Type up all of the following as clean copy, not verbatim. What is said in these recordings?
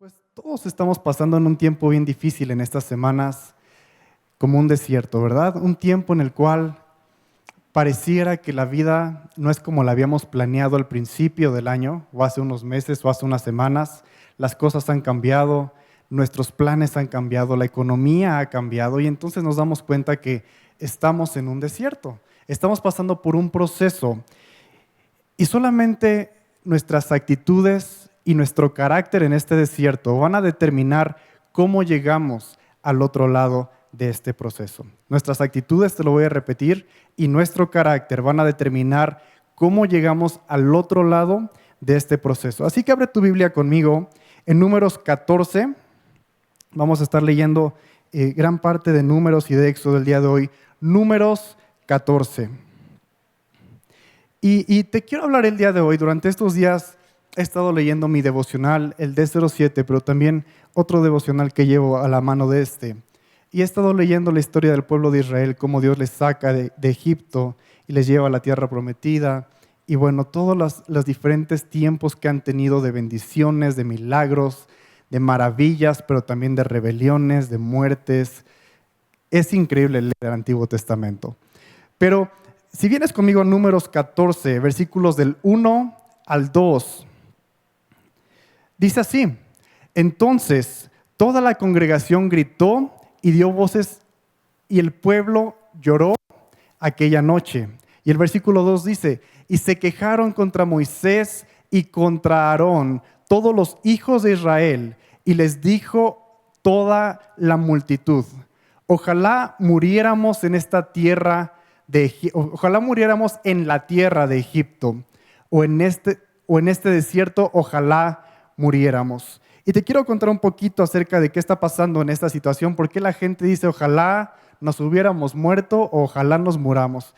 Pues todos estamos pasando en un tiempo bien difícil en estas semanas, como un desierto, ¿verdad? Un tiempo en el cual pareciera que la vida no es como la habíamos planeado al principio del año, o hace unos meses, o hace unas semanas. Las cosas han cambiado, nuestros planes han cambiado, la economía ha cambiado, y entonces nos damos cuenta que estamos en un desierto. Estamos pasando por un proceso, y solamente nuestras actitudes y nuestro carácter en este desierto van a determinar cómo llegamos al otro lado de este proceso. Nuestras actitudes, te lo voy a repetir, y nuestro carácter van a determinar cómo llegamos al otro lado de este proceso. Así que abre tu Biblia conmigo en Números 14. Vamos a estar leyendo gran parte de Números y de Éxodo el día de hoy. Números 14. Y te quiero hablar el día de hoy. Durante estos días he estado leyendo mi devocional, el D07, pero también otro devocional que llevo a la mano de este. Y he estado leyendo la historia del pueblo de Israel, cómo Dios les saca de Egipto y les lleva a la tierra prometida. Y bueno, todos los diferentes tiempos que han tenido de bendiciones, de milagros, de maravillas, pero también de rebeliones, de muertes. Es increíble leer el Antiguo Testamento. Pero si vienes conmigo a Números 14, versículos del 1 al 2, dice así: entonces toda la congregación gritó y dio voces, y el pueblo lloró aquella noche. Y el versículo 2 dice: y se quejaron contra Moisés y contra Aarón todos los hijos de Israel, y les dijo toda la multitud: ojalá muriéramos en esta tierra ojalá muriéramos en la tierra de Egipto, o en este desierto, ojalá muriéramos. Y te quiero contar un poquito acerca de qué está pasando en esta situación, por qué la gente dice ojalá nos hubiéramos muerto o ojalá nos muramos.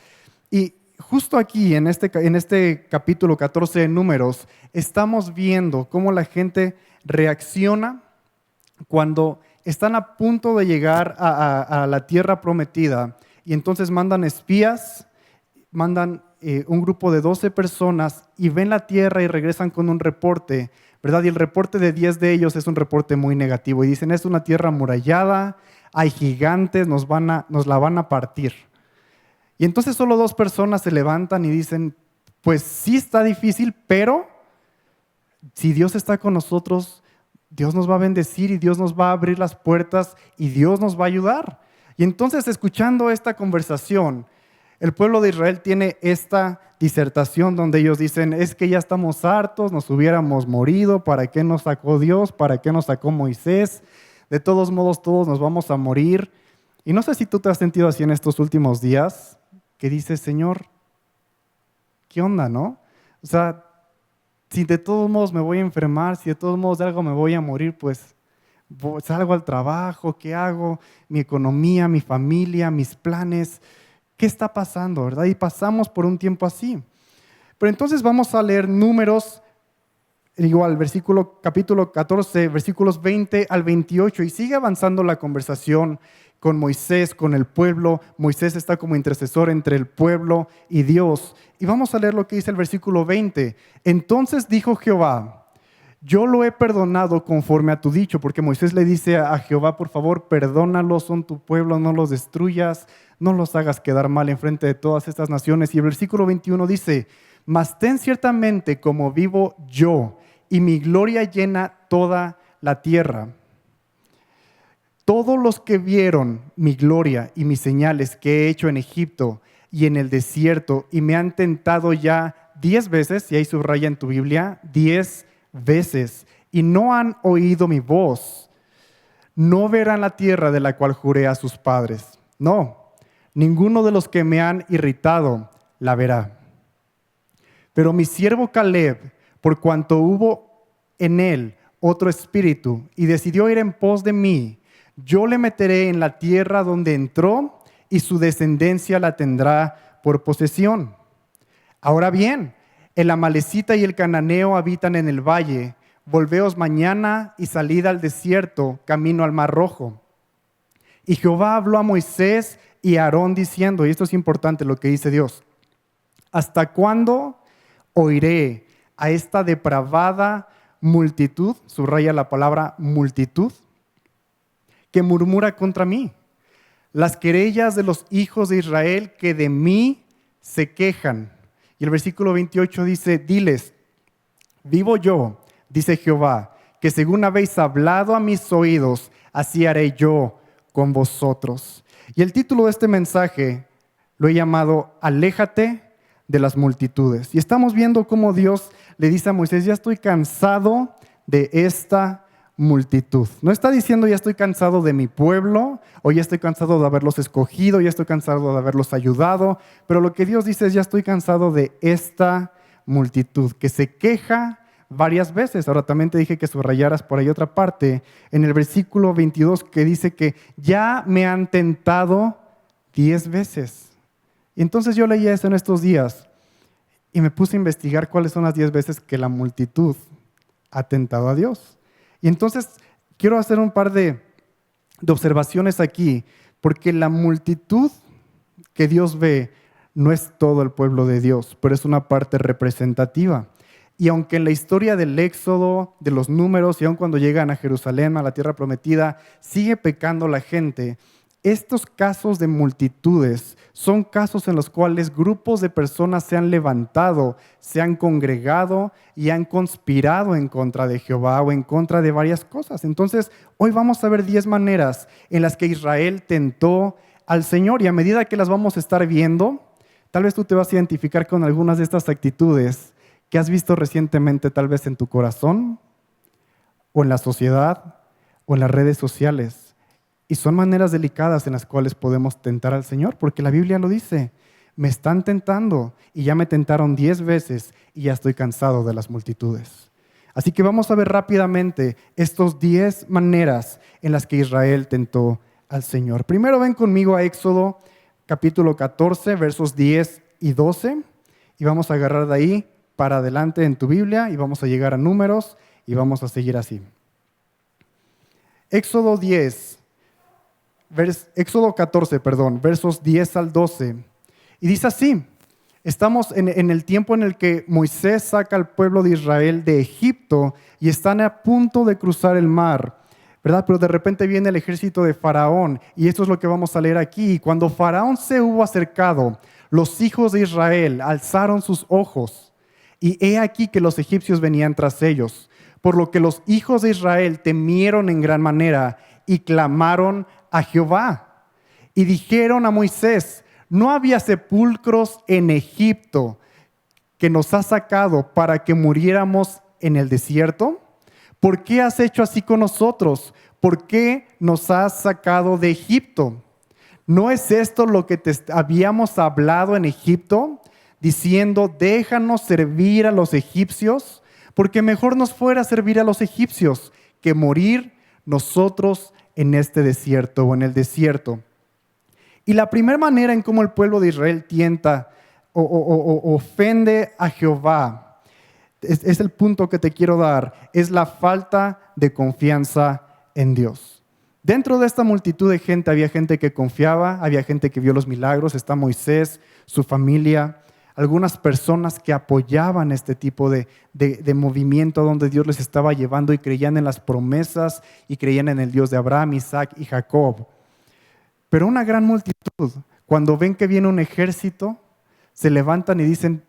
Y justo aquí, en este capítulo 14 de Números, estamos viendo cómo la gente reacciona cuando están a punto de llegar a la tierra prometida. Y entonces mandan espías, mandan un grupo de 12 personas y ven la tierra y regresan con un reporte, ¿verdad? Y el reporte de 10 de ellos es un reporte muy negativo. Y dicen, es una tierra amurallada, hay gigantes, nos la van a partir. Y entonces solo 2 personas se levantan y dicen, pues sí está difícil, pero si Dios está con nosotros, Dios nos va a bendecir y Dios nos va a abrir las puertas y Dios nos va a ayudar. Y entonces, escuchando esta conversación, el pueblo de Israel tiene esta disertación donde ellos dicen, es que ya estamos hartos, nos hubiéramos morido, ¿para qué nos sacó Dios? ¿Para qué nos sacó Moisés? De todos modos, todos nos vamos a morir. Y no sé si tú te has sentido así en estos últimos días, que dices, Señor, ¿qué onda, no? O sea, si de todos modos me voy a enfermar, si de todos modos de algo me voy a morir, pues salgo al trabajo, ¿qué hago? Mi economía, mi familia, mis planes, ¿qué está pasando, verdad? Y pasamos por un tiempo así. Pero entonces vamos a leer Números, igual, capítulo 14, versículos 20 al 28, y sigue avanzando la conversación con Moisés, con el pueblo. Moisés está como intercesor entre el pueblo y Dios. Y vamos a leer lo que dice el versículo 20. Entonces dijo Jehová, yo lo he perdonado conforme a tu dicho, porque Moisés le dice a Jehová, por favor, perdónalos, son tu pueblo, no los destruyas, no los hagas quedar mal en frente de todas estas naciones. Y el versículo 21 dice, mas ten ciertamente como vivo yo, y mi gloria llena toda la tierra. Todos los que vieron mi gloria y mis señales que he hecho en Egipto y en el desierto, y me han tentado ya 10 veces, y ahí subraya en tu Biblia, 10 veces, y no han oído mi voz, no verán la tierra de la cual juré a sus padres. No, ninguno de los que me han irritado la verá. Pero mi siervo Caleb, por cuanto hubo en él otro espíritu y decidió ir en pos de mí, yo le meteré en la tierra donde entró y su descendencia la tendrá por posesión. Ahora bien, el amalecita y el cananeo habitan en el valle. Volveos mañana y salid al desierto, camino al Mar Rojo. Y Jehová habló a Moisés y a Aarón diciendo, y esto es importante lo que dice Dios, ¿hasta cuándo oiré a esta depravada multitud, subraya la palabra multitud, que murmura contra mí. Las querellas de los hijos de Israel que de mí se quejan. Y el versículo 28 dice, diles, vivo yo, dice Jehová, que según habéis hablado a mis oídos, así haré yo con vosotros. Y el título de este mensaje lo he llamado, Aléjate de las multitudes. Y estamos viendo cómo Dios le dice a Moisés, ya estoy cansado de esta multitud. No está diciendo, ya estoy cansado de mi pueblo, o ya estoy cansado de haberlos escogido, ya estoy cansado de haberlos ayudado, pero lo que Dios dice es, ya estoy cansado de esta multitud, que se queja varias veces. Ahora también te dije que subrayaras por ahí otra parte, en el versículo 22, que dice que ya me han tentado 10 veces. Y entonces yo leía eso en estos días y me puse a investigar cuáles son las 10 veces que la multitud ha tentado a Dios. Y entonces quiero hacer un par de observaciones aquí, porque la multitud que Dios ve no es todo el pueblo de Dios, pero es una parte representativa. Y aunque en la historia del Éxodo, de los números, y aun cuando llegan a Jerusalén, a la tierra prometida, sigue pecando la gente, estos casos de multitudes son casos en los cuales grupos de personas se han levantado, se han congregado y han conspirado en contra de Jehová o en contra de varias cosas. Entonces, hoy vamos a ver 10 maneras en las que Israel tentó al Señor, y a medida que las vamos a estar viendo, tal vez tú te vas a identificar con algunas de estas actitudes que has visto recientemente, tal vez en tu corazón o en la sociedad o en las redes sociales. Y son maneras delicadas en las cuales podemos tentar al Señor, porque la Biblia lo dice, me están tentando y ya me tentaron 10 veces y ya estoy cansado de las multitudes. Así que vamos a ver rápidamente estos 10 maneras en las que Israel tentó al Señor. Primero ven conmigo a Éxodo capítulo 14, versos 10 y 12, y vamos a agarrar de ahí para adelante en tu Biblia y vamos a llegar a Números y vamos a seguir así. Éxodo 14, versos 10 al 12. Y dice así, estamos en el tiempo en el que Moisés saca al pueblo de Israel de Egipto y están a punto de cruzar el mar, ¿verdad? Pero de repente viene el ejército de Faraón, y esto es lo que vamos a leer aquí. Y cuando Faraón se hubo acercado, los hijos de Israel alzaron sus ojos, y he aquí que los egipcios venían tras ellos, por lo que los hijos de Israel temieron en gran manera y clamaron a Jehová. Y dijeron a Moisés, ¿no había sepulcros en Egipto que nos has sacado para que muriéramos en el desierto? ¿Por qué has hecho así con nosotros? ¿Por qué nos has sacado de Egipto? ¿No es esto lo que te habíamos hablado en Egipto, diciendo, déjanos servir a los egipcios? Porque mejor nos fuera servir a los egipcios que morir nosotros en este desierto o en el desierto. Y la primera manera en cómo el pueblo de Israel tienta o ofende a Jehová, es el punto que te quiero dar, es la falta de confianza en Dios. Dentro de esta multitud de gente había gente que confiaba, había gente que vio los milagros, está Moisés, su familia, algunas personas que apoyaban este tipo de movimiento donde Dios les estaba llevando y creían en las promesas y creían en el Dios de Abraham, Isaac y Jacob. Pero una gran multitud, cuando ven que viene un ejército, se levantan y dicen,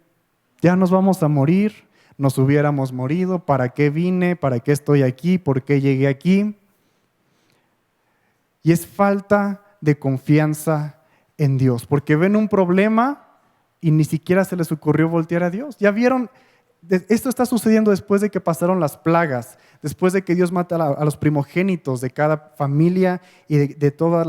ya nos vamos a morir, nos hubiéramos morido, ¿para qué vine? ¿Para qué estoy aquí? ¿Por qué llegué aquí? Y es falta de confianza en Dios, porque ven un problema y ni siquiera se les ocurrió voltear a Dios. Ya vieron, esto está sucediendo después de que pasaron las plagas, después de que Dios mata a los primogénitos de cada familia y de todas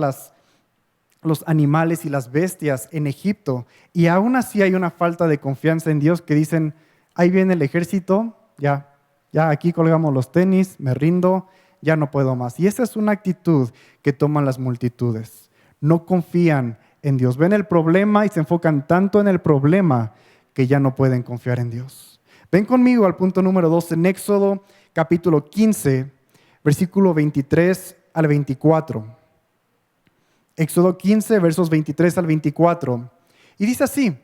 los animales y las bestias en Egipto. Y aún así hay una falta de confianza en Dios que dicen, ahí viene el ejército, ya aquí colgamos los tenis, me rindo, ya no puedo más. Y esa es una actitud que toman las multitudes. No confían en Dios. Ven el problema y se enfocan tanto en el problema que ya no pueden confiar en Dios. Ven conmigo al punto número 2 en Éxodo capítulo 15, versículo 23 al 24. Éxodo 15, versos 23 al 24. Y dice así,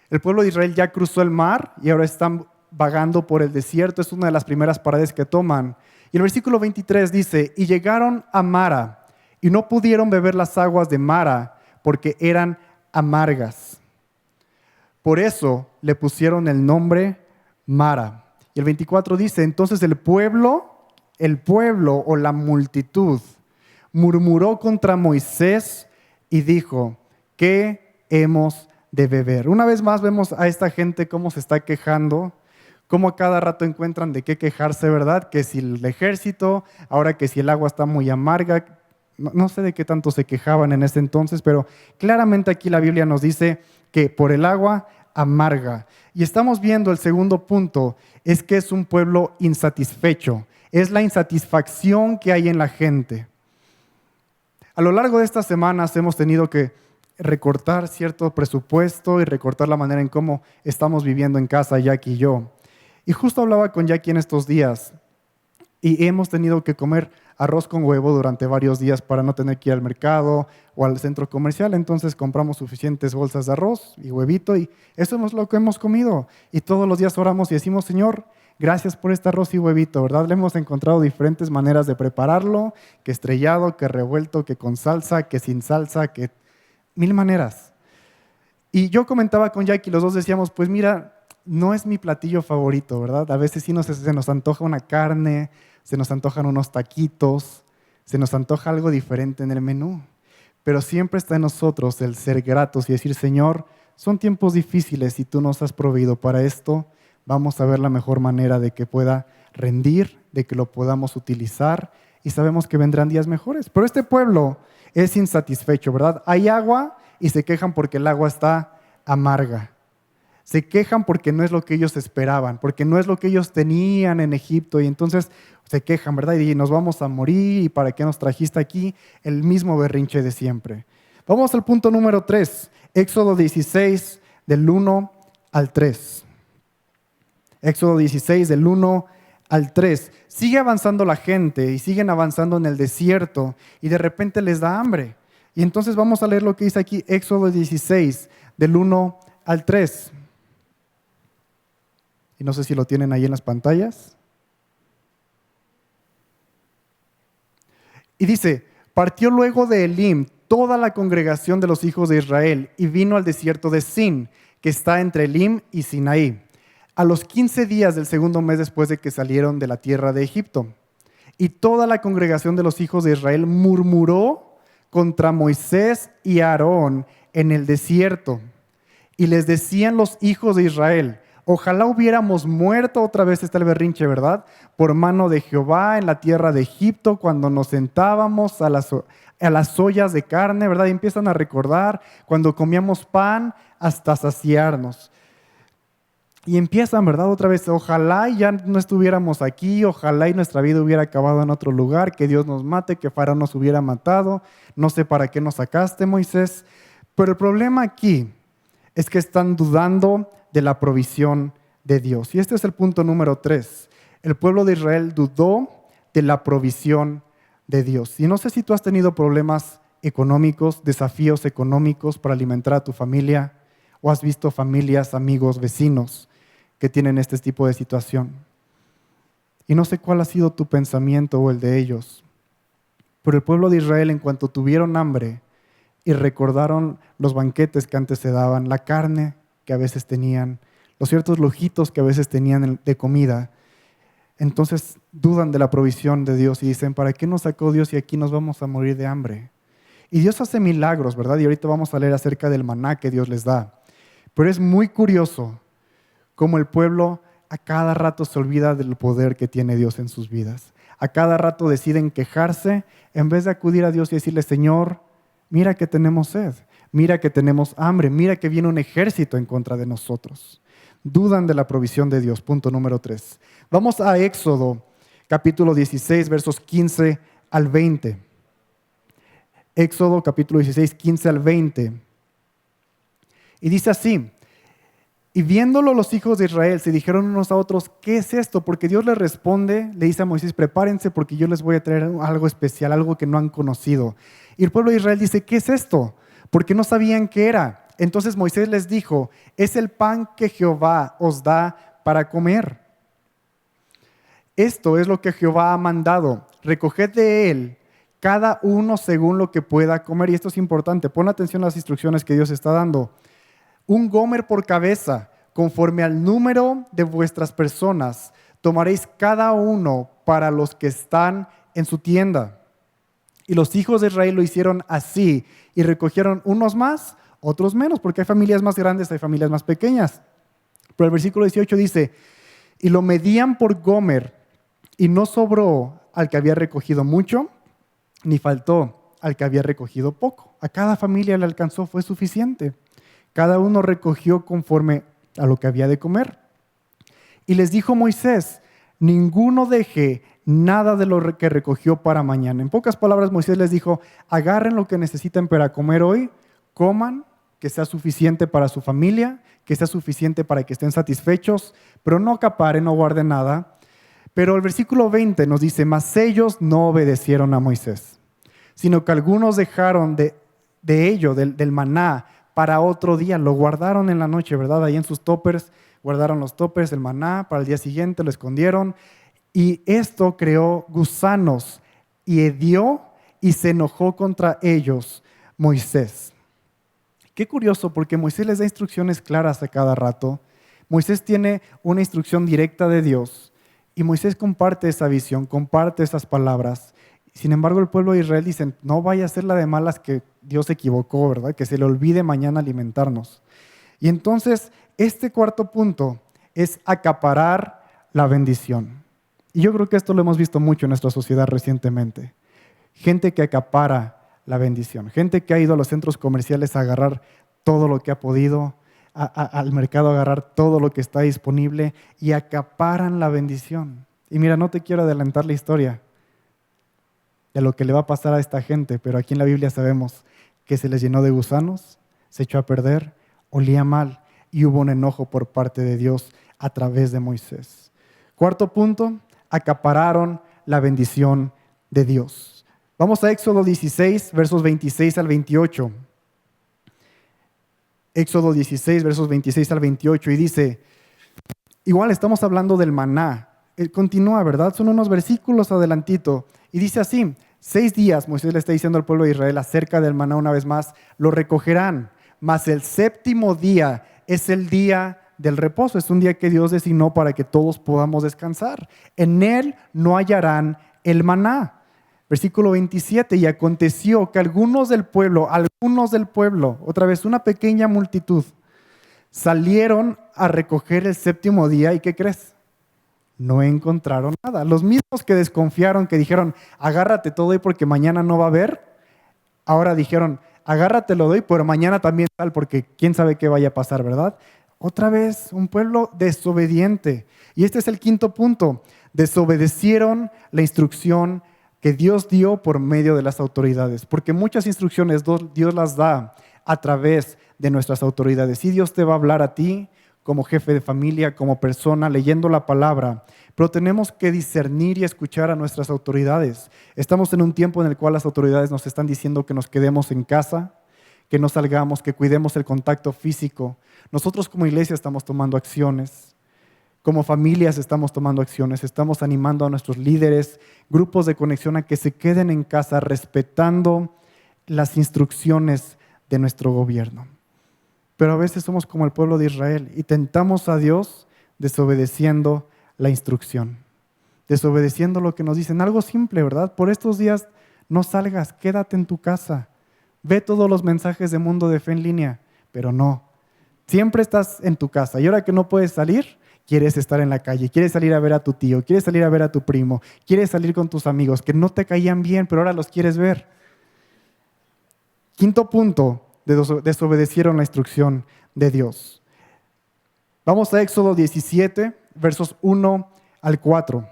el pueblo de Israel ya cruzó el mar y ahora están vagando por el desierto, es una de las primeras paradas que toman. Y el versículo 23 dice, y llegaron a Mara, y no pudieron beber las aguas de Mara, porque eran amargas. Por eso le pusieron el nombre Mara. Y el 24 dice, entonces el pueblo o la multitud murmuró contra Moisés y dijo, ¿qué hemos de beber? Una vez más vemos a esta gente cómo se está quejando, cómo a cada rato encuentran de qué quejarse, ¿verdad? Que si el ejército, ahora que si el agua está muy amarga, no sé de qué tanto se quejaban en ese entonces, pero claramente aquí la Biblia nos dice que por el agua amarga. Y estamos viendo el segundo punto, es que es un pueblo insatisfecho, es la insatisfacción que hay en la gente. A lo largo de estas semanas hemos tenido que recortar cierto presupuesto y recortar la manera en cómo estamos viviendo en casa, Jackie y yo. Y justo hablaba con Jackie en estos días y hemos tenido que comer arroz con huevo durante varios días para no tener que ir al mercado o al centro comercial. Entonces compramos suficientes bolsas de arroz y huevito y eso es lo que hemos comido. Y todos los días oramos y decimos, Señor, gracias por este arroz y huevito, ¿verdad? Le hemos encontrado diferentes maneras de prepararlo, que estrellado, que revuelto, que con salsa, que sin salsa, que mil maneras. Y yo comentaba con Jackie, los dos decíamos, pues mira, no es mi platillo favorito, ¿verdad? A veces sí se nos antoja una carne, se nos antojan unos taquitos, se nos antoja algo diferente en el menú. Pero siempre está en nosotros el ser gratos y decir, Señor, son tiempos difíciles y tú nos has proveído para esto. Vamos a ver la mejor manera de que pueda rendir, de que lo podamos utilizar y sabemos que vendrán días mejores. Pero este pueblo es insatisfecho, ¿verdad? Hay agua y se quejan porque el agua está amarga. Se quejan porque no es lo que ellos esperaban, porque no es lo que ellos tenían en Egipto y entonces se quejan, ¿verdad? Y nos vamos a morir y ¿para qué nos trajiste aquí? El mismo berrinche de siempre. Vamos al punto número 3, Éxodo 16 del 1 al 3. Éxodo 16 del 1 al 3. Sigue avanzando la gente y siguen avanzando en el desierto y de repente les da hambre. Y entonces vamos a leer lo que dice aquí, Éxodo 16 del 1 al 3. Y no sé si lo tienen ahí en las pantallas. Y dice, partió luego de Elim toda la congregación de los hijos de Israel y vino al desierto de Sin, que está entre Elim y Sinaí, a los 15 días del segundo mes después de que salieron de la tierra de Egipto. Y toda la congregación de los hijos de Israel murmuró contra Moisés y Aarón en el desierto. Y les decían los hijos de Israel, ojalá hubiéramos muerto, otra vez está el berrinche, ¿verdad? Por mano de Jehová en la tierra de Egipto, cuando nos sentábamos a las ollas de carne, ¿verdad? Y empiezan a recordar cuando comíamos pan hasta saciarnos. Y empiezan, ¿verdad? Otra vez, ojalá ya no estuviéramos aquí, ojalá y nuestra vida hubiera acabado en otro lugar, que Dios nos mate, que Faraón nos hubiera matado, no sé para qué nos sacaste, Moisés. Pero el problema aquí es que están dudando de la provisión de Dios. Y este es el punto número 3. El pueblo de Israel dudó de la provisión de Dios. Y no sé si tú has tenido problemas económicos, desafíos económicos para alimentar a tu familia, o has visto familias, amigos, vecinos que tienen este tipo de situación. Y no sé cuál ha sido tu pensamiento o el de ellos, pero el pueblo de Israel, en cuanto tuvieron hambre y recordaron los banquetes que antes se daban, la carne que a veces tenían, los ciertos lujitos que a veces tenían de comida, entonces dudan de la provisión de Dios y dicen, ¿para qué nos sacó Dios y aquí nos vamos a morir de hambre? Y Dios hace milagros, ¿verdad? Y ahorita vamos a leer acerca del maná que Dios les da. Pero es muy curioso cómo el pueblo a cada rato se olvida del poder que tiene Dios en sus vidas. A cada rato deciden quejarse en vez de acudir a Dios y decirle, Señor, mira que tenemos sed, mira que tenemos hambre, mira que viene un ejército en contra de nosotros. Dudan de la provisión de Dios, punto número 3. Vamos a Éxodo, capítulo 16, versos 15 al 20. Éxodo, capítulo 16, 15 al 20. Y dice así, y viéndolo los hijos de Israel se dijeron unos a otros, ¿qué es esto? Porque Dios les responde, le dice a Moisés, prepárense porque yo les voy a traer algo especial, algo que no han conocido. Y el pueblo de Israel dice, ¿qué es esto? Porque no sabían qué era. Entonces Moisés les dijo, es el pan que Jehová os da para comer. Esto es lo que Jehová ha mandado. Recoged de él cada uno según lo que pueda comer. Y esto es importante. Pon atención a las instrucciones que Dios está dando. Un gomer por cabeza, conforme al número de vuestras personas, tomaréis cada uno para los que están en su tienda. Y los hijos de Israel lo hicieron así, y recogieron unos más, otros menos, porque hay familias más grandes, hay familias más pequeñas. Pero el versículo 18 dice, y lo medían por gomer, y no sobró al que había recogido mucho, ni faltó al que había recogido poco. A cada familia le alcanzó, fue suficiente. Cada uno recogió conforme a lo que había de comer. Y les dijo Moisés, ninguno deje nada de lo que recogió para mañana. En pocas palabras, Moisés les dijo, agarren lo que necesiten para comer hoy, coman, que sea suficiente para su familia, que sea suficiente para que estén satisfechos, pero no acaparen, no guarden nada. Pero el versículo 20 nos dice, mas ellos no obedecieron a Moisés, sino que algunos dejaron de ello, del maná, para otro día. Lo guardaron en la noche, ¿verdad? Ahí en sus toppers, guardaron los toppers, el maná, para el día siguiente lo escondieron. Y esto creó gusanos y hedió y se enojó contra ellos Moisés. Qué curioso, porque Moisés les da instrucciones claras a cada rato. Moisés tiene una instrucción directa de Dios. Y Moisés comparte esa visión, comparte esas palabras. Sin embargo, el pueblo de Israel dice, no vaya a ser la de malas que Dios se equivocó, ¿verdad? Que se le olvide mañana alimentarnos. Y entonces, este cuarto punto es acaparar la bendición. Y yo creo que esto lo hemos visto mucho en nuestra sociedad recientemente. Gente que acapara la bendición. Gente que ha ido a los centros comerciales a agarrar todo lo que ha podido, al mercado a agarrar todo lo que está disponible y acaparan la bendición. Y mira, no te quiero adelantar la historia de lo que le va a pasar a esta gente, pero aquí en la Biblia sabemos que se les llenó de gusanos, se echó a perder, olía mal y hubo un enojo por parte de Dios a través de Moisés. Cuarto punto, acapararon la bendición de Dios. Vamos a Éxodo 16, versos 26 al 28. Éxodo 16, versos 26 al 28, y dice, igual estamos hablando del maná. Continúa, ¿verdad? Son unos versículos adelantito. Y dice así, 6 días, Moisés le está diciendo al pueblo de Israel acerca del maná una vez más, lo recogerán, mas el séptimo día es el día del reposo. Es un día que Dios designó para que todos podamos descansar. En él no hallarán el maná. Versículo 27, y aconteció que algunos del pueblo, otra vez una pequeña multitud, salieron a recoger el séptimo día, ¿y qué crees? No encontraron nada. Los mismos que desconfiaron, que dijeron, agárrate todo hoy porque mañana no va a haber, ahora dijeron, agárrate lo doy, pero mañana también tal, porque quién sabe qué vaya a pasar, ¿verdad? Otra vez, un pueblo desobediente. Y este es el quinto punto. Desobedecieron la instrucción que Dios dio por medio de las autoridades. Porque muchas instrucciones Dios las da a través de nuestras autoridades. Y Dios te va a hablar a ti como jefe de familia, como persona, leyendo la palabra. Pero tenemos que discernir y escuchar a nuestras autoridades. Estamos en un tiempo en el cual las autoridades nos están diciendo que nos quedemos en casa, que no salgamos, que cuidemos el contacto físico. Nosotros como iglesia estamos tomando acciones. Como familias estamos tomando acciones, estamos animando a nuestros líderes, grupos de conexión a que se queden en casa respetando las instrucciones de nuestro gobierno. Pero a veces somos como el pueblo de Israel y tentamos a Dios desobedeciendo la instrucción, desobedeciendo lo que nos dicen. Algo simple, ¿verdad? Por estos días no salgas, quédate en tu casa. Ve todos los mensajes de Mundo de Fe en línea, pero no. Siempre estás en tu casa y ahora que no puedes salir, quieres estar en la calle, quieres salir a ver a tu tío, quieres salir a ver a tu primo, quieres salir con tus amigos que no te caían bien, pero ahora los quieres ver. Quinto punto, desobedecieron la instrucción de Dios. Vamos a Éxodo 17, versos 1 al 4.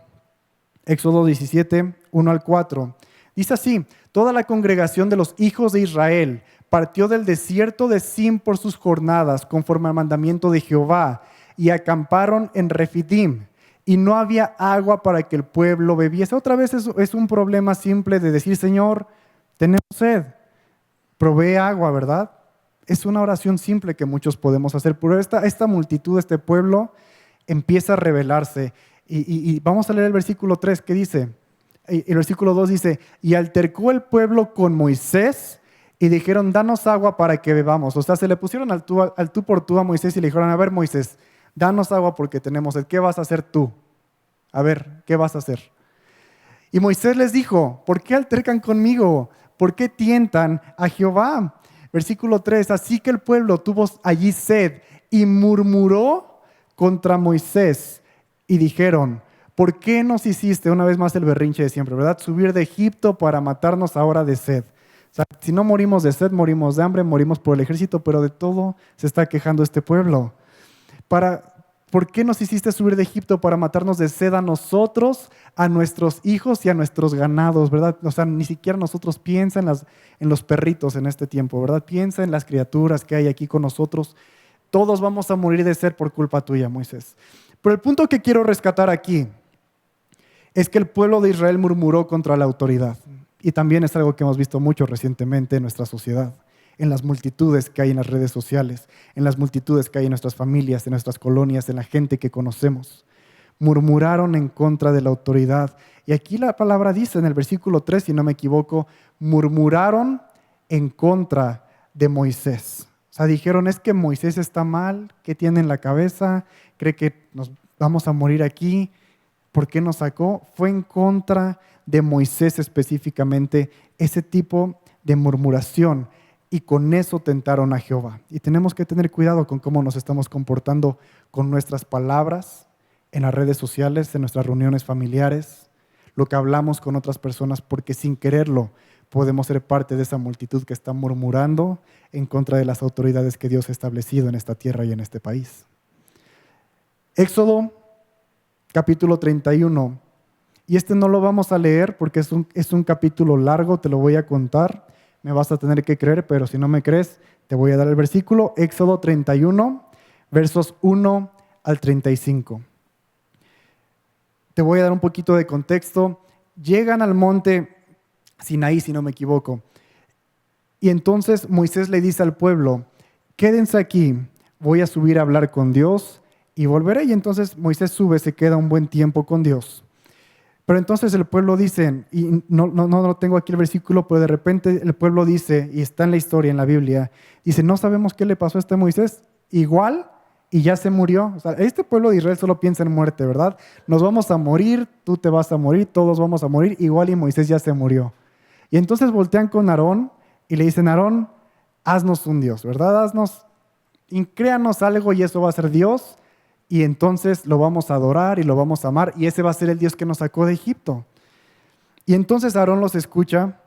Éxodo 17, 1 al 4. Dice así, toda la congregación de los hijos de Israel partió del desierto de Zin por sus jornadas, conforme al mandamiento de Jehová, y acamparon en Refidim, y no había agua para que el pueblo bebiese. Otra vez es un problema simple de decir, Señor, tenemos sed, provee agua, ¿verdad? Es una oración simple que muchos podemos hacer, pero esta multitud, este pueblo, empieza a rebelarse. Y vamos a leer el versículo 3 que dice, el versículo 2 dice, y altercó el pueblo con Moisés y dijeron, danos agua para que bebamos. O sea, se le pusieron al tú por tú a Moisés y le dijeron, a ver Moisés, danos agua porque tenemos sed. ¿Qué vas a hacer tú? A ver, ¿qué vas a hacer? Y Moisés les dijo, ¿por qué altercan conmigo? ¿Por qué tientan a Jehová? Versículo 3, así que el pueblo tuvo allí sed y murmuró contra Moisés y dijeron, ¿por qué nos hiciste, una vez más el berrinche de siempre, ¿verdad? Subir de Egipto para matarnos ahora de sed. O sea, si no morimos de sed, morimos de hambre, morimos por el ejército, pero de todo se está quejando este pueblo. ¿Por qué nos hiciste subir de Egipto para matarnos de sed a nosotros, a nuestros hijos y a nuestros ganados, ¿verdad? O sea, ni siquiera nosotros piensa en los perritos en este tiempo, ¿verdad? Piensa en las criaturas que hay aquí con nosotros. Todos vamos a morir de sed por culpa tuya, Moisés. Pero el punto que quiero rescatar aquí es que el pueblo de Israel murmuró contra la autoridad. Y también es algo que hemos visto mucho recientemente en nuestra sociedad, en las multitudes que hay en las redes sociales, en las multitudes que hay en nuestras familias, en nuestras colonias, en la gente que conocemos. Murmuraron en contra de la autoridad. Y aquí la palabra dice en el versículo 3, si no me equivoco, murmuraron en contra de Moisés. O sea, dijeron, es que Moisés está mal, ¿qué tiene en la cabeza? ¿Cree que nos vamos a morir aquí? ¿Por qué nos sacó? Fue en contra de Moisés específicamente ese tipo de murmuración. Y con eso tentaron a Jehová. Y tenemos que tener cuidado con cómo nos estamos comportando con nuestras palabras en las redes sociales, en nuestras reuniones familiares, lo que hablamos con otras personas, porque sin quererlo podemos ser parte de esa multitud que está murmurando en contra de las autoridades que Dios ha establecido en esta tierra y en este país. Éxodo capítulo 31. Y este no lo vamos a leer porque es un capítulo largo, te lo voy a contar. Me vas a tener que creer, pero si no me crees, te voy a dar el versículo. Éxodo 31, versos 1 al 35. Te voy a dar un poquito de contexto. Llegan al monte Sinaí, si no me equivoco. Y entonces Moisés le dice al pueblo, quédense aquí, voy a subir a hablar con Dios y volveré. Y entonces Moisés sube, se queda un buen tiempo con Dios. Pero entonces el pueblo dice, y no tengo aquí el versículo, pero de repente el pueblo dice, y está en la historia, en la Biblia, dice, no sabemos qué le pasó a este Moisés, igual y ya se murió. O sea, este pueblo de Israel solo piensa en muerte, ¿verdad? Nos vamos a morir, tú te vas a morir, todos vamos a morir, igual y Moisés ya se murió. Y entonces voltean con Aarón y le dicen, Aarón, haznos un Dios, ¿verdad? Créanos algo y eso va a ser Dios. Y entonces lo vamos a adorar y lo vamos a amar, y ese va a ser el Dios que nos sacó de Egipto. Y entonces Aarón los escucha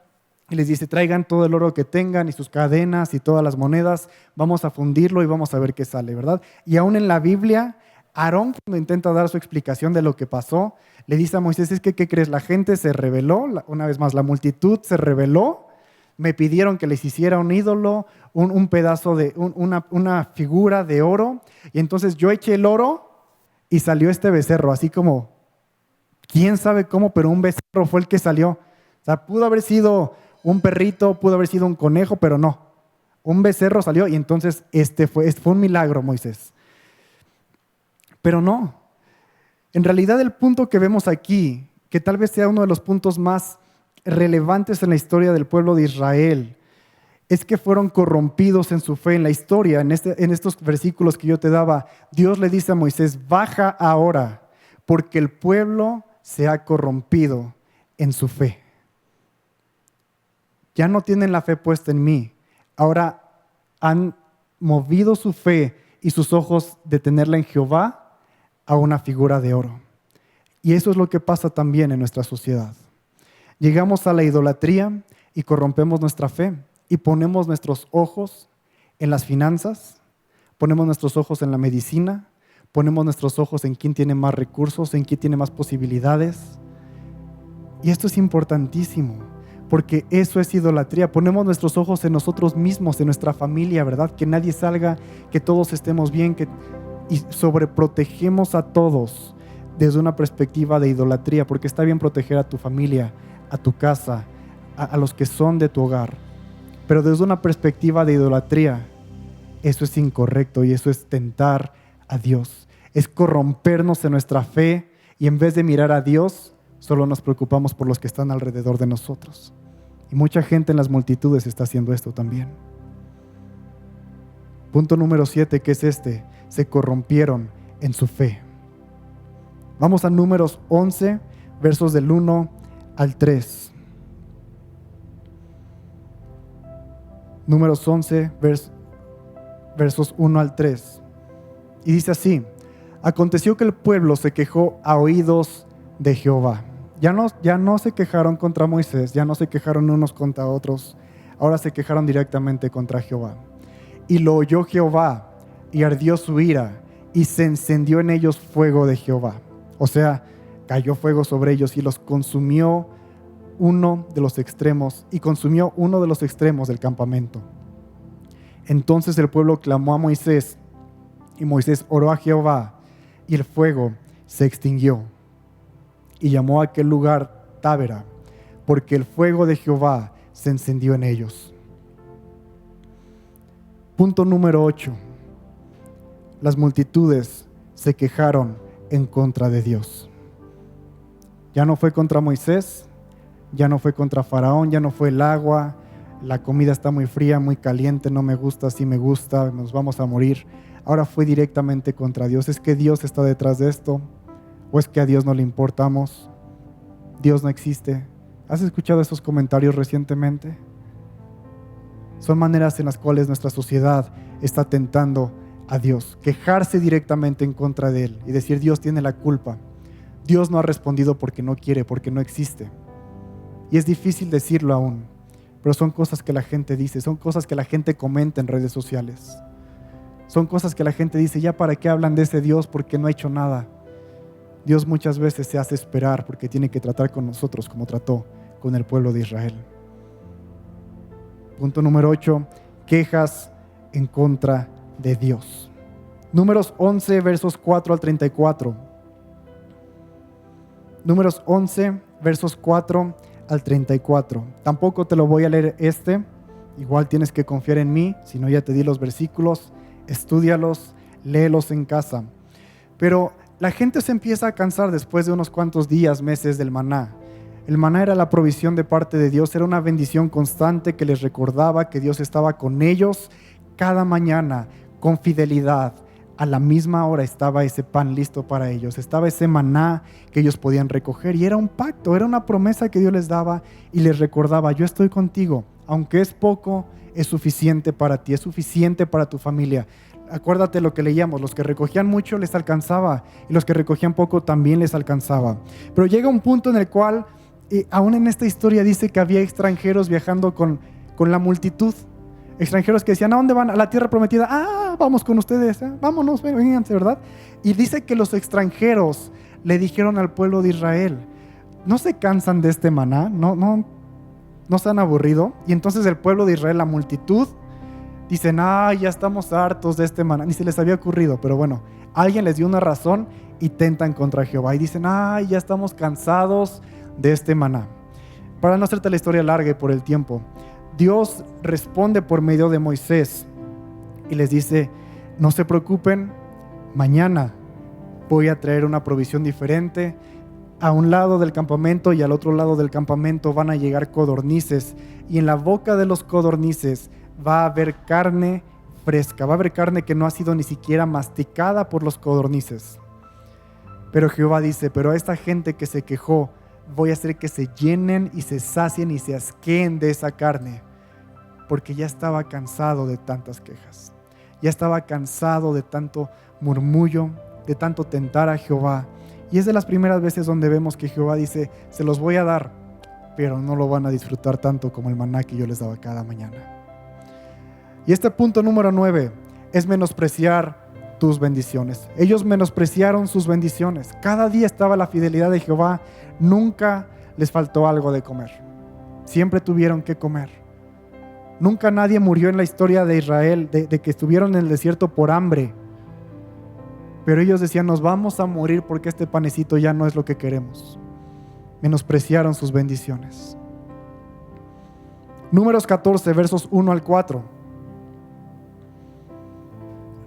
y les dice, traigan todo el oro que tengan y sus cadenas y todas las monedas, vamos a fundirlo y vamos a ver qué sale, ¿verdad? Y aún en la Biblia, Aarón, cuando intenta dar su explicación de lo que pasó, le dice a Moisés, es que, ¿qué crees? La gente se rebeló, una vez más, la multitud se rebeló, me pidieron que les hiciera un ídolo, un pedazo de, una figura de oro, y entonces yo eché el oro y salió este becerro, así como, quién sabe cómo, pero un becerro fue el que salió. O sea, pudo haber sido un perrito, pudo haber sido un conejo, pero no. Un becerro salió y entonces fue un milagro, Moisés. Pero no. En realidad el punto que vemos aquí, que tal vez sea uno de los puntos más relevantes en la historia del pueblo de Israel, es que fueron corrompidos en su fe. En la historia, en estos versículos que yo te daba, Dios le dice a Moisés, baja ahora, porque el pueblo se ha corrompido en su fe. Ya no tienen la fe puesta en mí, ahora han movido su fe y sus ojos de tenerla en Jehová a una figura de oro. Y eso es lo que pasa también en nuestra sociedad. Llegamos a la idolatría y corrompemos nuestra fe y ponemos nuestros ojos en las finanzas, ponemos nuestros ojos en la medicina, ponemos nuestros ojos en quién tiene más recursos, en quién tiene más posibilidades. Y esto es importantísimo, porque eso es idolatría. Ponemos nuestros ojos en nosotros mismos, en nuestra familia, ¿verdad? Que nadie salga, que todos estemos bien, y sobreprotegemos a todos desde una perspectiva de idolatría, porque está bien proteger a tu familia, a tu casa, a los que son de tu hogar. Pero desde una perspectiva de idolatría, eso es incorrecto y eso es tentar a Dios. es corrompernos en nuestra fe y en vez de mirar a Dios, solo nos preocupamos por los que están alrededor de nosotros. Y mucha gente en las multitudes está haciendo esto también. Punto número 7, que es este: se corrompieron en su fe. Vamos a Números 11, versos del 1 al 3. Números 11, versos 1 al 3. Y dice así: aconteció que el pueblo se quejó a oídos de Jehová. Ya no se quejaron contra Moisés, ya no se quejaron unos contra otros, ahora se quejaron directamente contra Jehová. Y lo oyó Jehová, y ardió su ira, y se encendió en ellos fuego de Jehová. O sea, cayó fuego sobre ellos y los consumió uno de los extremos del campamento. Entonces el pueblo clamó a Moisés, y Moisés oró a Jehová, y el fuego se extinguió. Y llamó a aquel lugar Tábera, porque el fuego de Jehová se encendió en ellos. Punto número 8. Las multitudes se quejaron en contra de Dios. Ya no fue contra Moisés, ya no fue contra Faraón, ya no fue el agua, la comida está muy fría, muy caliente, no me gusta, sí me gusta, nos vamos a morir. Ahora fue directamente contra Dios. ¿Es que Dios está detrás de esto? ¿O es que a Dios no le importamos? Dios no existe. ¿Has escuchado esos comentarios recientemente? Son maneras en las cuales nuestra sociedad está tentando a Dios, quejarse directamente en contra de Él y decir: Dios tiene la culpa. Dios no ha respondido porque no quiere, porque no existe. Y es difícil decirlo aún, pero son cosas que la gente dice, son cosas que la gente comenta en redes sociales. Son cosas que la gente dice: ya para qué hablan de ese Dios porque no ha hecho nada. Dios muchas veces se hace esperar porque tiene que tratar con nosotros como trató con el pueblo de Israel. Punto número 8, quejas en contra de Dios. Números 11, versos 4 al 34. Números 11, versos 4 al 34. Tampoco te lo voy a leer igual tienes que confiar en mí, si no ya te di los versículos, estúdialos, léelos en casa. Pero la gente se empieza a cansar después de unos cuantos días, meses del maná. El maná era la provisión de parte de Dios, era una bendición constante que les recordaba que Dios estaba con ellos cada mañana, con fidelidad. A la misma hora estaba ese pan listo para ellos, estaba ese maná que ellos podían recoger y era un pacto, era una promesa que Dios les daba y les recordaba: yo estoy contigo, aunque es poco, es suficiente para ti, es suficiente para tu familia. Acuérdate lo que leíamos: los que recogían mucho les alcanzaba y los que recogían poco también les alcanzaba. Pero llega un punto en el cual, aún en esta historia dice que había extranjeros viajando con la multitud. Extranjeros que decían: ¿a dónde van? A la tierra prometida. Vamos con ustedes, vámonos, vénganse, ¿verdad? Y dice que los extranjeros le dijeron al pueblo de Israel: ¿no se cansan de este maná? ¿No se han aburrido? Y entonces el pueblo de Israel, la multitud, dicen: ya estamos hartos de este maná. Ni se les había ocurrido, pero bueno, alguien les dio una razón y tentan contra Jehová y dicen: ya estamos cansados de este maná. Para no hacerte la historia larga y por el tiempo, Dios responde por medio de Moisés y les dice: no se preocupen, mañana voy a traer una provisión diferente. A un lado del campamento y al otro lado del campamento van a llegar codornices, y en la boca de los codornices va a haber carne fresca, va a haber carne que no ha sido ni siquiera masticada por los codornices. Pero Jehová dice: pero a esta gente que se quejó, voy a hacer que se llenen y se sacien y se asqueen de esa carne, porque ya estaba cansado de tantas quejas, ya estaba cansado de tanto murmullo, de tanto tentar a Jehová. Y es de las primeras veces donde vemos que Jehová dice: se los voy a dar, pero no lo van a disfrutar tanto como el maná que yo les daba cada mañana. Y este punto número 9 es menospreciar tus bendiciones. Ellos menospreciaron sus bendiciones. Cada día estaba la fidelidad de Jehová. Nunca les faltó algo de comer. Siempre tuvieron que comer. Nunca nadie murió en la historia de Israel de que estuvieron en el desierto por hambre. Pero ellos decían: nos vamos a morir porque este panecito ya no es lo que queremos. Menospreciaron sus bendiciones. Números 14, versos 1 al 4.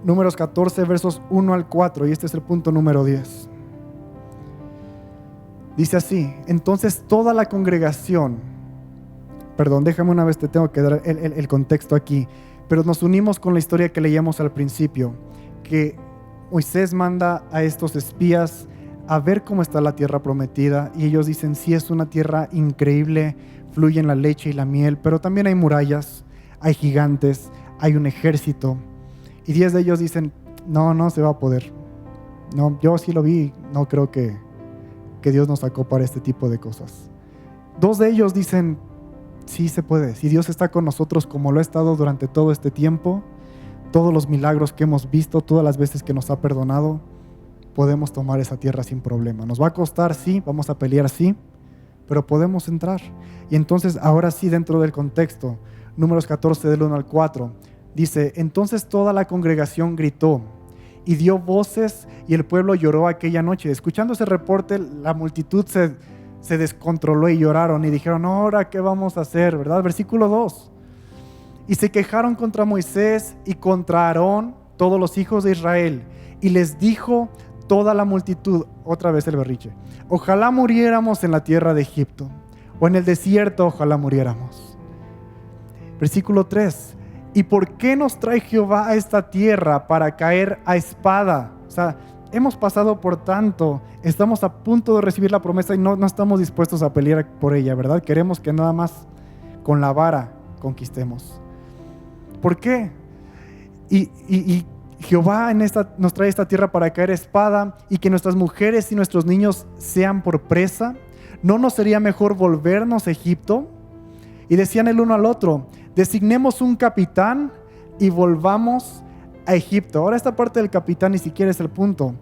Números 14, versos 1 al 4, y este es el punto número 10. Dice así: entonces toda la congregación, déjame una vez, te tengo que dar el contexto aquí, pero nos unimos con la historia que leíamos al principio, que Moisés manda a estos espías a ver cómo está la tierra prometida, y ellos dicen: sí, es una tierra increíble, fluyen la leche y la miel, pero también hay murallas, hay gigantes, hay un ejército. Y 10 de ellos dicen: no se va a poder. No, yo sí lo vi, no creo que Dios nos sacó para este tipo de cosas. 2 de ellos dicen: sí se puede. Si Dios está con nosotros como lo ha estado durante todo este tiempo, todos los milagros que hemos visto, todas las veces que nos ha perdonado, podemos tomar esa tierra sin problema. Nos va a costar, sí, vamos a pelear, sí, pero podemos entrar. Y entonces, ahora sí, dentro del contexto, Números 14 del 1 al 4, dice: entonces toda la congregación gritó y dio voces, y el pueblo lloró aquella noche. Escuchando ese reporte, la multitud se descontroló y lloraron y dijeron: ahora ¿qué vamos a hacer? ¿Verdad? Versículo 2. Y se quejaron contra Moisés y contra Aarón todos los hijos de Israel, y les dijo toda la multitud, otra vez el berriche: ojalá muriéramos en la tierra de Egipto, o en el desierto ojalá muriéramos. Versículo 3. ¿Y por qué nos trae Jehová a esta tierra para caer a espada? O sea, hemos pasado por tanto, estamos a punto de recibir la promesa y no estamos dispuestos a pelear por ella, ¿verdad? Queremos que nada más con la vara conquistemos. ¿Por qué? Y Jehová nos trae a esta tierra para caer a espada, y que nuestras mujeres y nuestros niños sean por presa. ¿No nos sería mejor volvernos a Egipto? Y decían el uno al otro: designemos un capitán y volvamos a Egipto. Ahora, esta parte del capitán ni siquiera es el punto,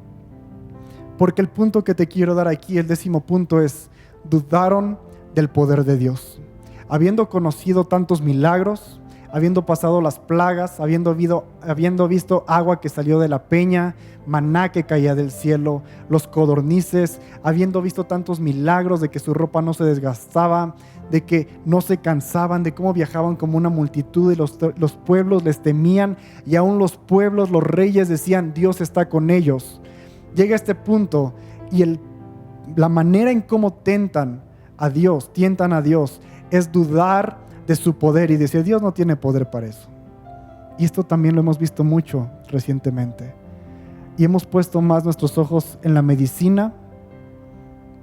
porque el punto que te quiero dar aquí, el 10º punto, es: dudaron del poder de Dios. Habiendo conocido tantos milagros, habiendo pasado las plagas, habiendo visto agua que salió de la peña, maná que caía del cielo, los codornices, habiendo visto tantos milagros de que su ropa no se desgastaba, de que no se cansaban, de cómo viajaban como una multitud, y los pueblos les temían, y aún los pueblos, los reyes decían: Dios está con ellos. Llega este punto, y la manera en cómo tientan a Dios, es dudar de su poder y decir: Dios no tiene poder para eso. Y esto también lo hemos visto mucho recientemente, y hemos puesto más nuestros ojos en la medicina,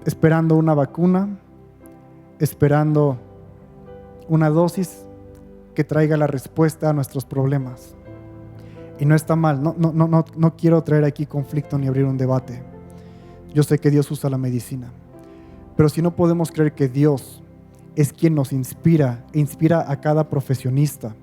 esperando una vacuna, esperando una dosis que traiga la respuesta a nuestros problemas. Y no está mal, no quiero traer aquí conflicto ni abrir un debate. Yo sé que Dios usa la medicina, pero si no podemos creer que Dios es quien nos inspira e inspira a cada profesionista,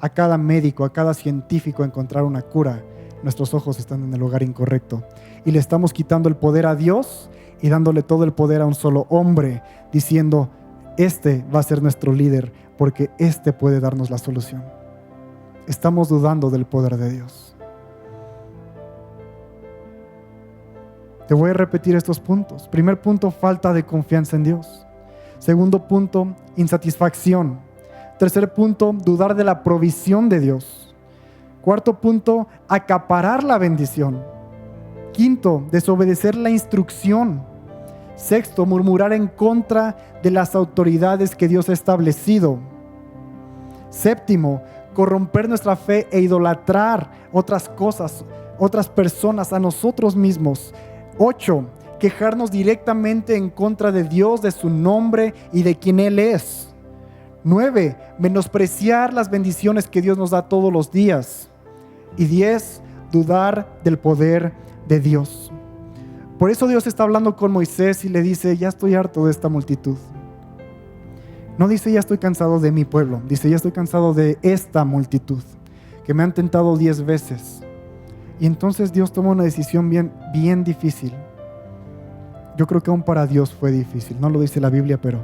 a cada médico, a cada científico a encontrar una cura, nuestros ojos están en el lugar incorrecto, y le estamos quitando el poder a Dios y dándole todo el poder a un solo hombre, diciendo: este va a ser nuestro líder porque este puede darnos la solución. Estamos dudando del poder de Dios. Te voy a repetir estos puntos. Primer punto: falta de confianza en Dios. Segundo punto: insatisfacción. Tercer punto: dudar de la provisión de Dios. Cuarto punto: acaparar la bendición. Quinto: desobedecer la instrucción. Sexto: murmurar en contra de las autoridades que Dios ha establecido. Séptimo: corromper nuestra fe e idolatrar otras cosas, otras personas, a nosotros mismos. 8: quejarnos directamente en contra de Dios, de su nombre y de quien Él es. 9: menospreciar las bendiciones que Dios nos da todos los días. Y 10: dudar del poder de Dios. Por eso Dios está hablando con Moisés y le dice: ya estoy harto de esta multitud. No dice: ya estoy cansado de mi pueblo. Dice: ya estoy cansado de esta multitud que me han tentado 10 veces. Y entonces Dios toma una decisión bien difícil. Yo creo que aún para Dios fue difícil. No lo dice la Biblia, pero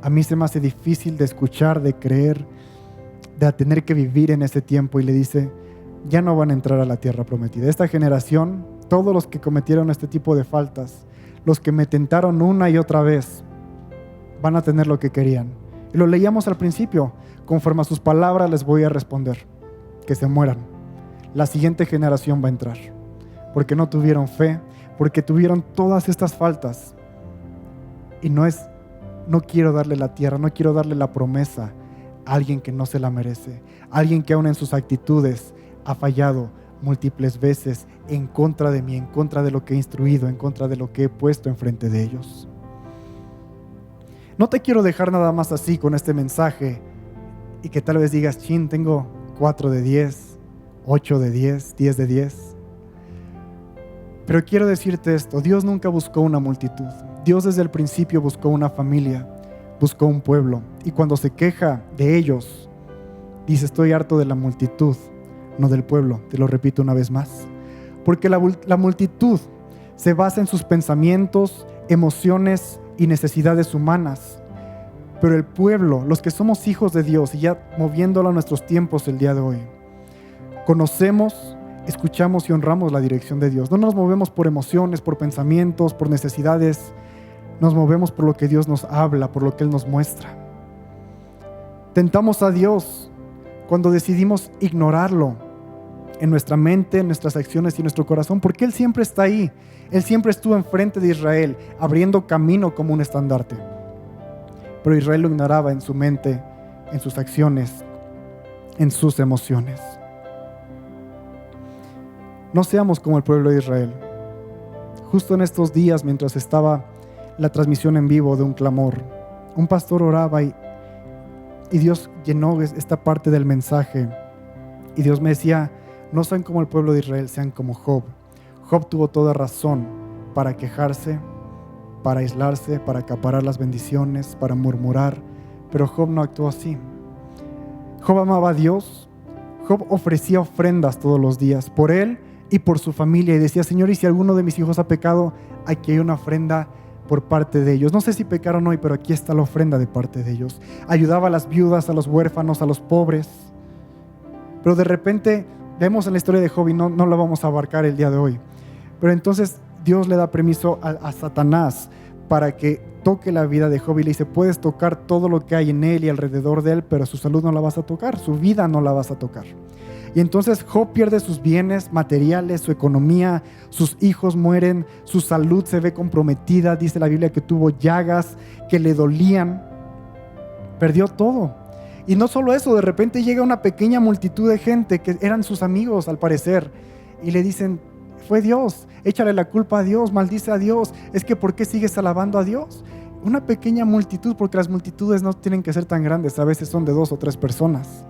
a mí se me hace difícil de escuchar, de creer, de tener que vivir en ese tiempo. Y le dice: ya no van a entrar a la tierra prometida. Esta generación, todos los que cometieron este tipo de faltas, los que me tentaron una y otra vez, van a tener lo que querían. Y lo leíamos al principio: conforme a sus palabras les voy a responder, que se mueran. la siguiente generación va a entrar, porque no tuvieron fe, porque tuvieron todas estas faltas. Y no quiero darle la tierra, no quiero darle la promesa a alguien que no se la merece, alguien que aún en sus actitudes ha fallado múltiples veces en contra de mí, en contra de lo que he instruido, en contra de lo que he puesto enfrente de ellos. No te quiero dejar nada más así con este mensaje y que tal vez digas, chin, tengo 4 de 10, 8 de 10, 10 de 10. Pero quiero decirte esto, Dios nunca buscó una multitud. Dios desde el principio buscó una familia, buscó un pueblo. Y cuando se queja de ellos, dice, estoy harto de la multitud, no del pueblo. Te lo repito una vez más. Porque la multitud se basa en sus pensamientos, emociones y necesidades humanas. Pero el pueblo, los que somos hijos de Dios, y ya moviéndolo a nuestros tiempos el día de hoy, conocemos, escuchamos y honramos la dirección de Dios. No nos movemos por emociones, por pensamientos, por necesidades. Nos movemos por lo que Dios nos habla, por lo que Él nos muestra. Tentamos a Dios cuando decidimos ignorarlo en nuestra mente, en nuestras acciones y en nuestro corazón, porque Él siempre está ahí. Él siempre estuvo enfrente de Israel, abriendo camino como un estandarte. Pero Israel lo ignoraba en su mente, en sus acciones, en sus emociones. No seamos como el pueblo de Israel. Justo en estos días, mientras estaba la transmisión en vivo de un clamor, un pastor oraba y Dios llenó esta parte del mensaje. Y Dios me decía, no sean como el pueblo de Israel, sean como Job. Job tuvo toda razón para quejarse, para aislarse, para acaparar las bendiciones, para murmurar, pero Job no actuó así. Job amaba a Dios. Job ofrecía ofrendas todos los días por él y por su familia y decía, Señor, y si alguno de mis hijos ha pecado, aquí hay una ofrenda por parte de ellos. No sé si pecaron hoy, pero aquí está la ofrenda de parte de ellos. Ayudaba a las viudas, a los huérfanos, a los pobres. Pero de repente vemos en la historia de Job y no la vamos a abarcar el día de hoy. Pero entonces Dios le da permiso a Satanás para que toque la vida de Job y le dice, puedes tocar todo lo que hay en él y alrededor de él, pero su salud no la vas a tocar, su vida no la vas a tocar. Y entonces Job pierde sus bienes materiales, su economía, sus hijos mueren, su salud se ve comprometida. Dice la Biblia que tuvo llagas que le dolían. Perdió todo. Y no solo eso, de repente llega una pequeña multitud de gente que eran sus amigos al parecer y le dicen, fue Dios, échale la culpa a Dios, maldice a Dios, es que ¿por qué sigues alabando a Dios? Una pequeña multitud, porque las multitudes no tienen que ser tan grandes, a veces son de 2 o 3 personas,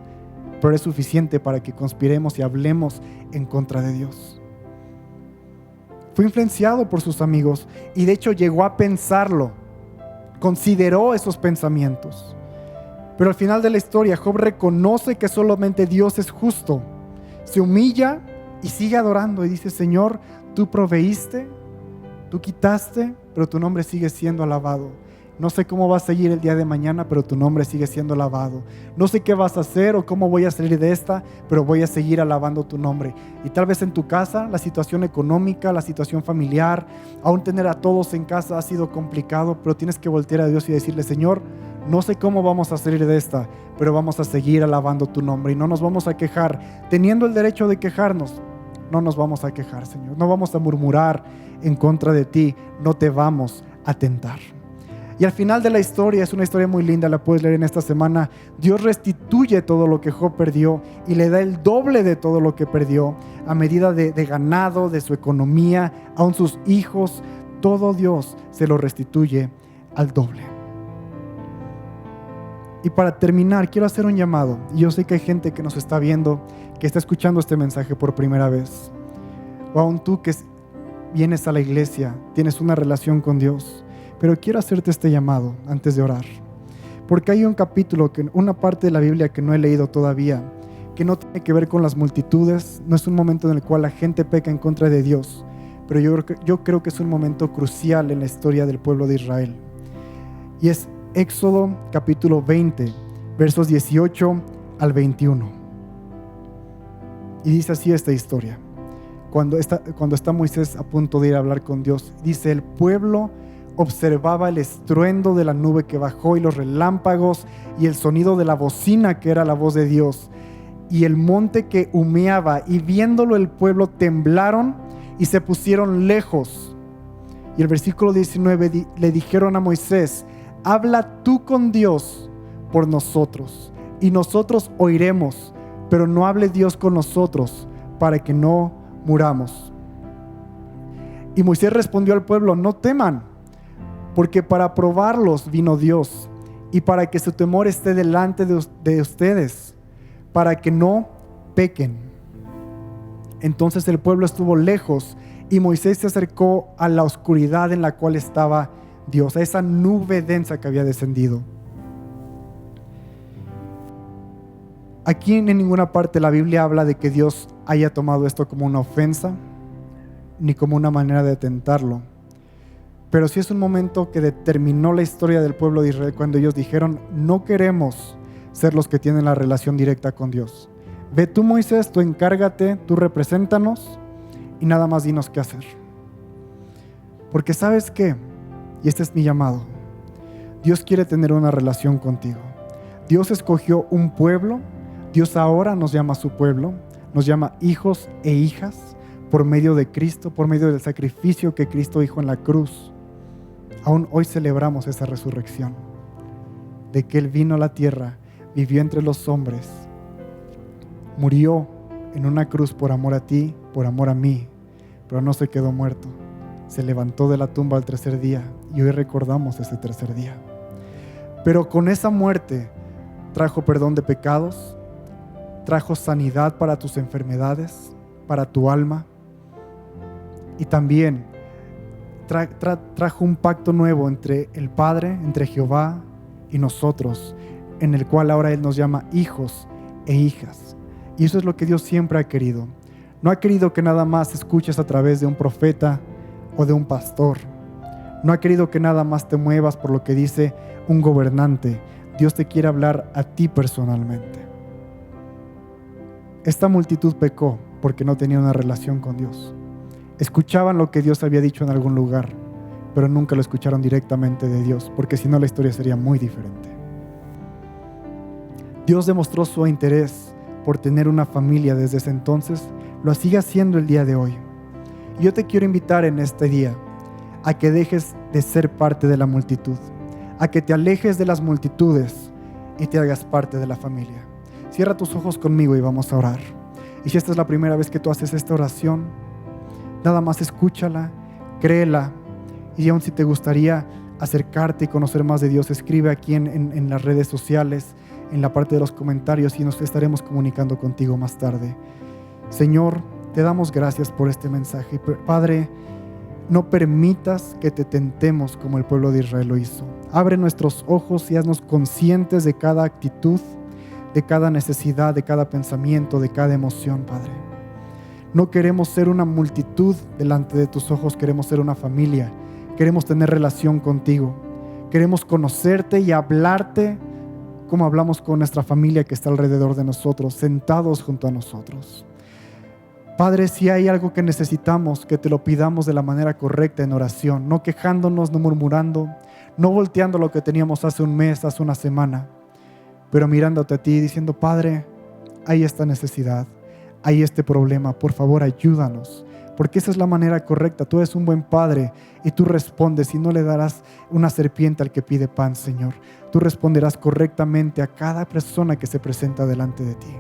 pero es suficiente para que conspiremos y hablemos en contra de Dios. Fue influenciado por sus amigos y de hecho llegó a pensarlo, consideró esos pensamientos. Pero al final de la historia, Job reconoce que solamente Dios es justo, se humilla y sigue adorando y dice, Señor, tú proveíste, tú quitaste, pero tu nombre sigue siendo alabado. No sé cómo va a seguir el día de mañana, pero tu nombre sigue siendo alabado. No sé qué vas a hacer o cómo voy a salir de esta, pero voy a seguir alabando tu nombre. Y tal vez en tu casa, la situación económica, la situación familiar, aún tener a todos en casa ha sido complicado, pero tienes que voltear a Dios y decirle, Señor, no sé cómo vamos a salir de esta, pero vamos a seguir alabando tu nombre y no nos vamos a quejar. Teniendo el derecho de quejarnos, no nos vamos a quejar, Señor. No vamos a murmurar en contra de ti, no te vamos a tentar. Y al final de la historia, es una historia muy linda, la puedes leer en esta semana. Dios restituye todo lo que Job perdió y le da el doble de todo lo que perdió, a medida de ganado, de su economía, aún sus hijos. Todo Dios se lo restituye al doble. Y para terminar, quiero hacer un llamado. Y yo sé que hay gente que nos está viendo, que está escuchando este mensaje por primera vez. O aún tú que vienes a la iglesia, tienes una relación con Dios. Pero quiero hacerte este llamado antes de orar. Porque hay un capítulo, una parte de la Biblia que no he leído todavía, que no tiene que ver con las multitudes. No es un momento en el cual la gente peca en contra de Dios. Pero yo creo que es un momento crucial en la historia del pueblo de Israel. Y es Éxodo capítulo 20, versos 18 al 21. Y dice así esta historia. Cuando está Moisés a punto de ir a hablar con Dios, dice, el pueblo observaba el estruendo de la nube que bajó y los relámpagos y el sonido de la bocina que era la voz de Dios. y el monte que humeaba, y viéndolo el pueblo temblaron y se pusieron lejos. Y el versículo 19 le dijeron a Moisés: habla tú con Dios por nosotros, y nosotros oiremos, pero no hable Dios con nosotros, para que no muramos. Y Moisés respondió al pueblo: no teman, porque para probarlos vino Dios, y para que su temor esté delante de ustedes, para que no pequen. Entonces el pueblo estuvo lejos, y Moisés se acercó a la oscuridad en la cual estaba Dios, a esa nube densa que había descendido. Aquí en ninguna parte la Biblia habla de que Dios haya tomado esto como una ofensa, ni como una manera de tentarlo. Pero sí es un momento que determinó la historia del pueblo de Israel, cuando ellos dijeron: no queremos ser los que tienen la relación directa con Dios. Ve tú, Moisés, tú encárgate, tú represéntanos y nada más dinos qué hacer. Porque ¿sabes qué? Y este es mi llamado. Dios quiere tener una relación contigo. Dios escogió un pueblo. Dios ahora nos llama a su pueblo. Nos llama hijos e hijas por medio de Cristo, por medio del sacrificio que Cristo hizo en la cruz. Aún hoy celebramos esa resurrección, de que Él vino a la tierra, vivió entre los hombres, murió en una cruz por amor a ti, por amor a mí, pero no se quedó muerto. Se levantó de la tumba al tercer día, y hoy recordamos ese tercer día. Pero con esa muerte trajo perdón de pecados, trajo sanidad para tus enfermedades, para tu alma, y también trajo un pacto nuevo entre el Padre, entre Jehová y nosotros, en el cual ahora Él nos llama hijos e hijas. Y eso es lo que Dios siempre ha querido. No ha querido que nada más escuches a través de un profeta o de un pastor. No ha querido que nada más te muevas por lo que dice un gobernante. Dios te quiere hablar a ti personalmente. Esta multitud pecó porque no tenía una relación con Dios. Escuchaban lo que Dios había dicho en algún lugar, pero nunca lo escucharon directamente de Dios, porque si no la historia sería muy diferente. Dios demostró su interés por tener una familia desde ese entonces, lo sigue haciendo el día de hoy. Y yo te quiero invitar en este día a que dejes de ser parte de la multitud, a que te alejes de las multitudes y te hagas parte de la familia. Cierra tus ojos conmigo y vamos a orar. Y si esta es la primera vez que tú haces esta oración, nada más escúchala, créela, y aún si te gustaría acercarte y conocer más de Dios, escribe aquí en las redes sociales, en la parte de los comentarios, y nos estaremos comunicando contigo más tarde. Señor, te damos gracias por este mensaje. Padre, no permitas que te tentemos como el pueblo de Israel lo hizo. Abre nuestros ojos y haznos conscientes de cada actitud, de cada necesidad, de cada pensamiento, de cada emoción, Padre. No queremos ser una multitud delante de tus ojos, queremos ser una familia. Queremos tener relación contigo. Queremos conocerte y hablarte como hablamos con nuestra familia que está alrededor de nosotros, sentados junto a nosotros. Padre, si hay algo que necesitamos, que te lo pidamos de la manera correcta en oración, no quejándonos, no murmurando, no volteando lo que teníamos hace un mes, hace una semana, pero mirándote a ti y diciendo: Padre, hay esta necesidad, hay este problema, por favor ayúdanos, porque esa es la manera correcta. Tú eres un buen Padre y tú respondes, y no le darás una serpiente al que pide pan, Señor. Tú responderás correctamente a cada persona que se presenta delante de ti.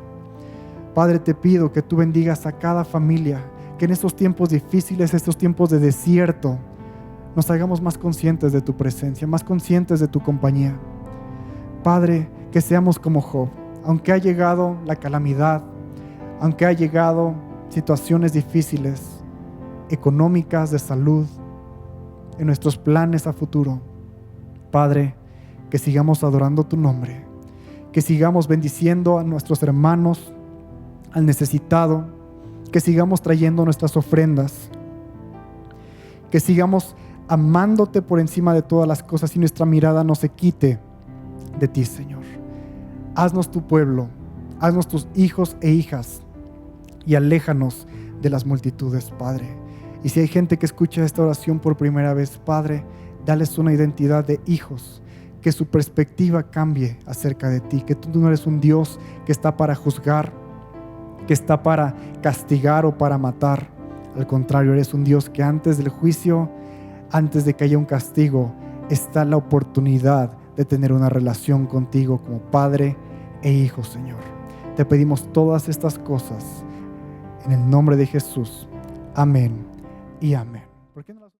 Padre, te pido que tú bendigas a cada familia, que en estos tiempos difíciles, estos tiempos de desierto, nos hagamos más conscientes de tu presencia, más conscientes de tu compañía. Padre, que seamos como Job, aunque ha llegado la calamidad, aunque ha llegado situaciones difíciles, económicas, de salud, en nuestros planes a futuro, Padre, que sigamos adorando tu nombre, que sigamos bendiciendo a nuestros hermanos, al necesitado, que sigamos trayendo nuestras ofrendas, que sigamos amándote por encima de todas las cosas y nuestra mirada no se quite de ti, Señor. Haznos tu pueblo, haznos tus hijos e hijas y aléjanos de las multitudes, Padre. Y si hay gente que escucha esta oración por primera vez, Padre, dales una identidad de hijos, que su perspectiva cambie acerca de ti, que tú no eres un Dios que está para juzgar, que está para castigar o para matar. Al contrario, eres un Dios que antes del juicio, antes de que haya un castigo, está la oportunidad de tener una relación contigo como Padre e Hijo, Señor. Te pedimos todas estas cosas en el nombre de Jesús. Amén y amén. ¿Por qué no las